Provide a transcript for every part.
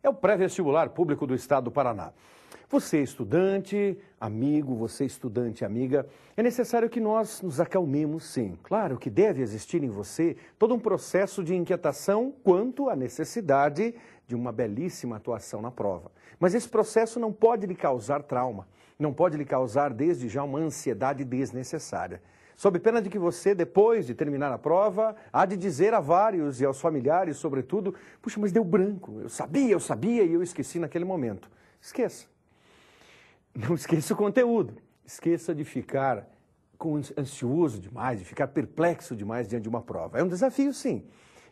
é o pré-vestibular público do estado do Paraná. Você estudante, amigo, você estudante, amiga, é necessário que nós nos acalmemos, sim. Claro que deve existir em você todo um processo de inquietação quanto à necessidade de uma belíssima atuação na prova. Mas esse processo não pode lhe causar trauma, não pode lhe causar desde já uma ansiedade desnecessária. Sob pena de que você, depois de terminar a prova, há de dizer a vários e aos familiares, sobretudo, puxa, mas deu branco, eu sabia e eu esqueci naquele momento. Esqueça. Não esqueça o conteúdo, esqueça de ficar ansioso demais, de ficar perplexo demais diante de uma prova. É um desafio, sim,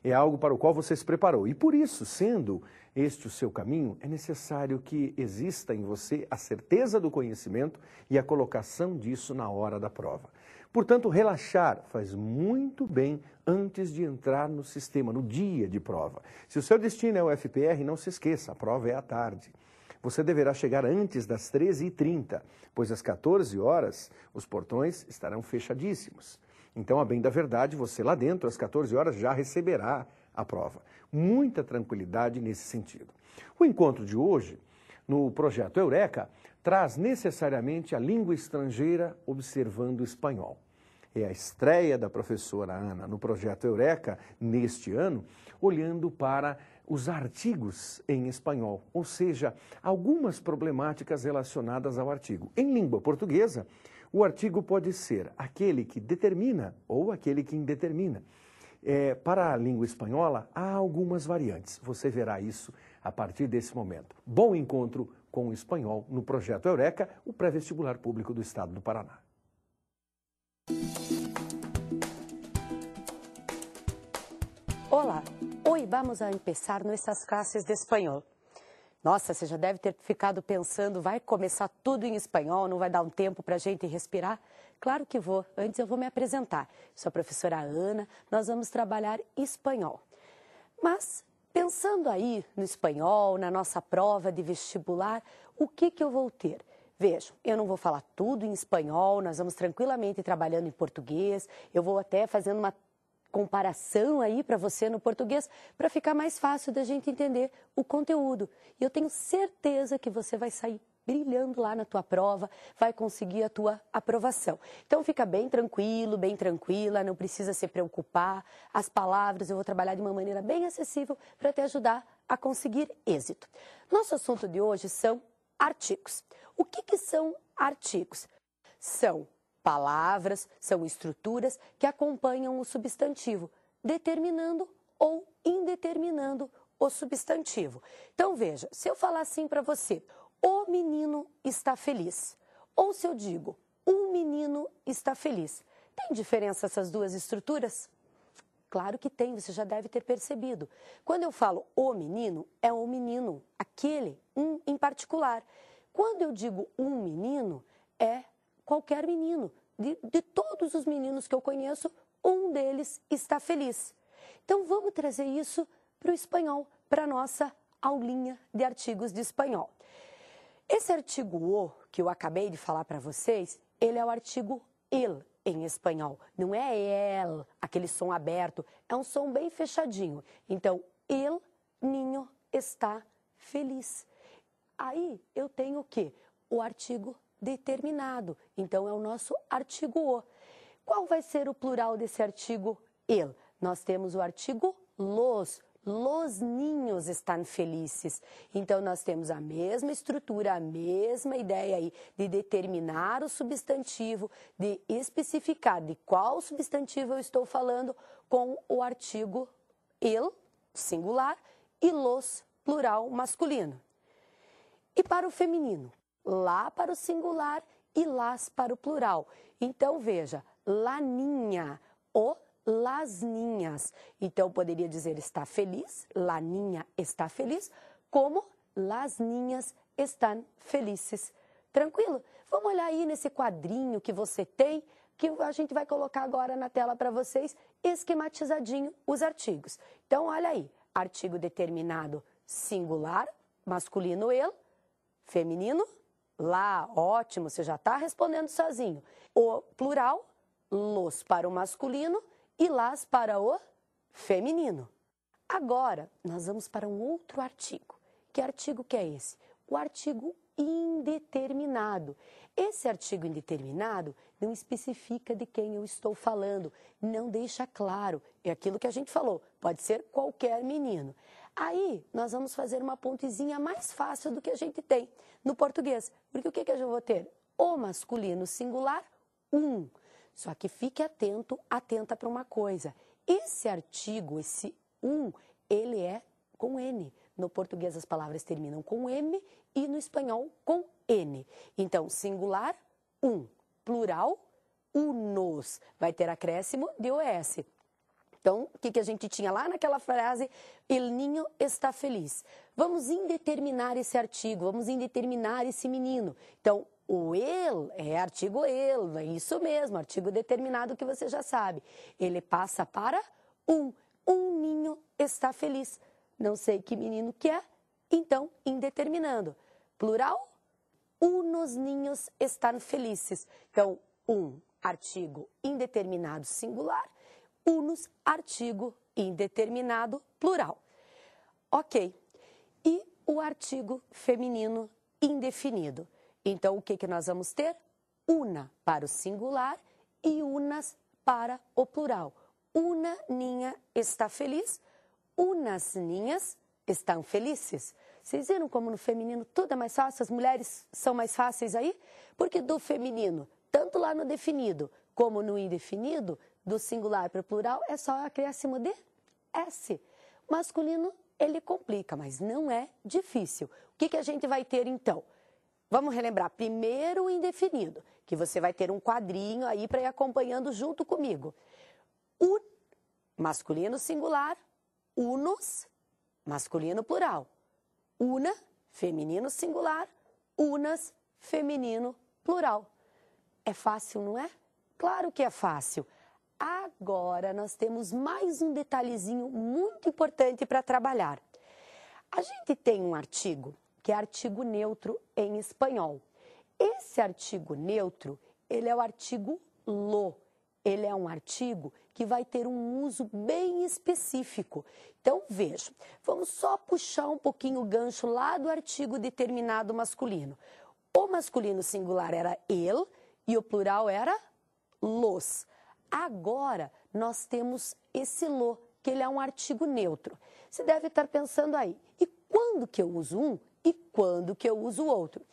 é algo para o qual você se preparou. E por isso, sendo este o seu caminho, é necessário que exista em você a certeza do conhecimento e a colocação disso na hora da prova. Portanto, relaxar faz muito bem antes de entrar no sistema, no dia de prova. Se o seu destino é o FPR, não se esqueça, a prova é à tarde. Você deverá chegar antes das 13h30, pois às 14 horas os portões estarão fechadíssimos. Então, a bem da verdade, você lá dentro, às 14 horas, já receberá a prova. Muita tranquilidade nesse sentido. O encontro de hoje, no projeto Eureka, traz necessariamente a língua estrangeira observando o espanhol. É a estreia da professora Ana no projeto Eureka, neste ano, olhando para os artigos em espanhol, ou seja, algumas problemáticas relacionadas ao artigo. Em língua portuguesa, o artigo pode ser aquele que determina ou aquele que indetermina. Para a língua espanhola, há algumas variantes. Você verá isso a partir desse momento. Bom encontro com o espanhol no projeto Eureka, o pré-vestibular público do estado do Paraná. Olá, hoje vamos a empezar nossas classes de espanhol. Nossa, você já deve ter ficado pensando, vai começar tudo em espanhol, não vai dar um tempo para a gente respirar? Claro que vou, antes eu vou me apresentar. Sou a professora Ana, nós vamos trabalhar espanhol. Mas, pensando aí no espanhol, na nossa prova de vestibular, o que eu vou ter? Vejam, eu não vou falar tudo em espanhol, nós vamos tranquilamente trabalhando em português, eu vou até fazendo uma comparação aí para você no português, para ficar mais fácil da gente entender o conteúdo. E eu tenho certeza que você vai sair brilhando lá na tua prova, vai conseguir a tua aprovação. Então fica bem tranquilo, bem tranquila, não precisa se preocupar. As palavras eu vou trabalhar de uma maneira bem acessível para te ajudar a conseguir êxito. Nosso assunto de hoje são artigos. O que são artigos? São palavras, são estruturas que acompanham o substantivo, determinando ou indeterminando o substantivo. Então veja, se eu falar assim para você, o menino está feliz, ou se eu digo, um menino está feliz, tem diferença essas duas estruturas? Claro que tem, você já deve ter percebido. Quando eu falo o menino, é o menino, aquele, um em particular. Quando eu digo um menino, é qualquer menino. De todos os meninos que eu conheço, um deles está feliz. Então, vamos trazer isso para o espanhol, para a nossa aulinha de artigos de espanhol. Esse artigo o, que eu acabei de falar para vocês, ele é o artigo el em espanhol. Não é el, aquele som aberto, é um som bem fechadinho. Então, el niño está feliz. Aí eu tenho o quê? O artigo determinado. Então, é o nosso artigo o. Qual vai ser o plural desse artigo el? Nós temos o artigo los. Los niños estão felizes. Então, nós temos a mesma estrutura, a mesma ideia aí de determinar o substantivo, de especificar de qual substantivo eu estou falando com o artigo el, singular, e los, plural masculino. E para o feminino? Lá para o singular e las para o plural. Então, veja, la niña, o las niñas. Então, poderia dizer está feliz, la niña está feliz, como las niñas estão felizes. Tranquilo? Vamos olhar aí nesse quadrinho que você tem, que a gente vai colocar agora na tela para vocês, esquematizadinho os artigos. Então, olha aí, artigo determinado singular, masculino el, feminino, lá, ótimo, você já está respondendo sozinho. O plural, los para o masculino e las para o feminino. Agora, nós vamos para um outro artigo, Que artigo que é esse? O artigo indeterminado. Esse artigo indeterminado não especifica de quem eu estou falando, não deixa claro. É aquilo que a gente falou, pode ser qualquer menino. Aí, nós vamos fazer uma pontezinha mais fácil do que a gente tem no português. Porque o que eu vou ter? O masculino singular, um. Só que fique atento, atenta para uma coisa. Esse artigo, esse um, ele é com N. No português as palavras terminam com M e no espanhol com N. Então, singular, um. Plural, unos. Vai ter acréscimo de OS. Então, o que a gente tinha lá naquela frase? El niño está feliz. Vamos indeterminar esse artigo, vamos indeterminar esse menino. Então, o el é artigo el, é isso mesmo, artigo determinado que você já sabe. Ele passa para um. Um ninho está feliz. Não sei que menino que é, então, indeterminando. Plural, unos niños están felices. Então, um, artigo indeterminado singular, unos, artigo indeterminado plural. Ok. E o artigo feminino indefinido. Então, o que nós vamos ter? Una para o singular e unas para o plural. Una niña está feliz, unas niñas estão felizes. Vocês viram como no feminino tudo é mais fácil? As mulheres são mais fáceis aí? Porque do feminino, tanto lá no definido como no indefinido, do singular para o plural, é só acréscimo de S. Masculino, ele complica, mas não é difícil. O que a gente vai ter então? Vamos relembrar primeiro o indefinido, que você vai ter um quadrinho aí para ir acompanhando junto comigo. Un, masculino singular, unos, masculino plural. Una, feminino singular, unas, feminino plural. É fácil, não é? Claro que é fácil. Agora nós temos mais um detalhezinho muito importante para trabalhar. A gente tem um artigo que é artigo neutro em espanhol. Esse artigo neutro, ele é o artigo lo. Ele é um artigo que vai ter um uso bem específico. Então, veja, vamos só puxar um pouquinho o gancho lá do artigo determinado masculino. O masculino singular era el e o plural era los. Agora, nós temos esse lo, que ele é um artigo neutro. Você deve estar pensando aí, e quando que eu uso um e quando que eu uso o outro?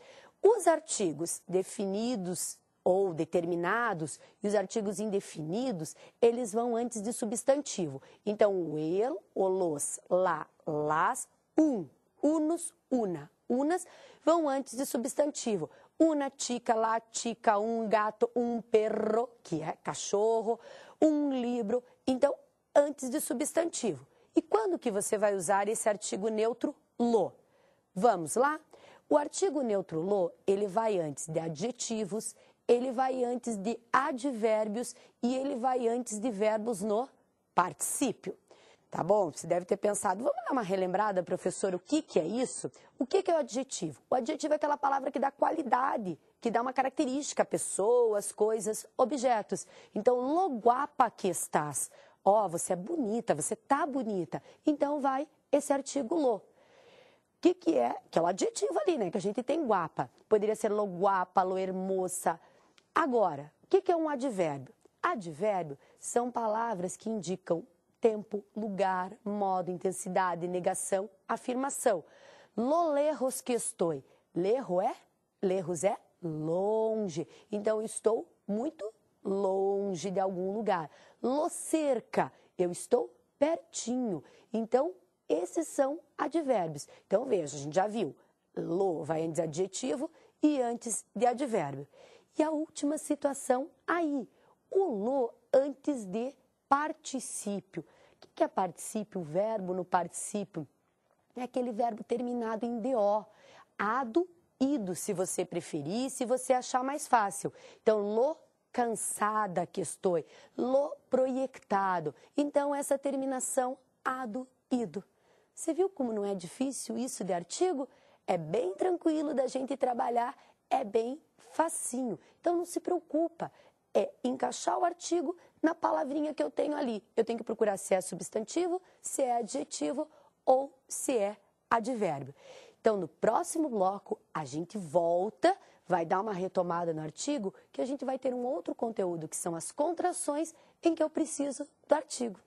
Os artigos definidos ou determinados e os artigos indefinidos, eles vão antes de substantivo. Então, o el, o los, la, las, un, unos, una, unas, vão antes de substantivo. Una chica, la chica, um gato, um perro, que é cachorro, um livro. Então, antes de substantivo. E quando que você vai usar esse artigo neutro lo? Vamos lá? O artigo neutro lo, ele vai antes de adjetivos, ele vai antes de advérbios e ele vai antes de verbos no particípio. Tá bom? Você deve ter pensado, vamos dar uma relembrada, professor, o que é isso? O que é o adjetivo? O adjetivo é aquela palavra que dá qualidade, que dá uma característica a pessoas, coisas, objetos. Então, lo guapa que estás. Ó, você é bonita, você tá bonita. Então, vai esse artigo lo. O que é? Que é o adjetivo ali, né? Que a gente tem guapa. Poderia ser lo guapa, lo hermosa. Agora, o que é um advérbio? Advérbio são palavras que indicam tempo, lugar, modo, intensidade, negação, afirmação. Lo lejos que estou. Lejos é longe. Então, eu estou muito longe de algum lugar. Lo cerca, eu estou pertinho. Então, esses são advérbios. Então, veja, a gente já viu. Lo vai antes de adjetivo e antes de advérbio. E a última situação aí. O lo antes de particípio. O que é particípio? O verbo no particípio é aquele verbo terminado em DO. Ado, ido, se você preferir, se você achar mais fácil. Então, lo cansada que estou, lo proyectado. Então, essa terminação, ado, ido. Você viu como não é difícil isso de artigo? É bem tranquilo da gente trabalhar, é bem facinho. Então, não se preocupa. É encaixar o artigo na palavrinha que eu tenho ali. Eu tenho que procurar se é substantivo, se é adjetivo ou se é advérbio. Então, no próximo bloco, a gente volta, vai dar uma retomada no artigo, que a gente vai ter um outro conteúdo, que são as contrações em que eu preciso do artigo.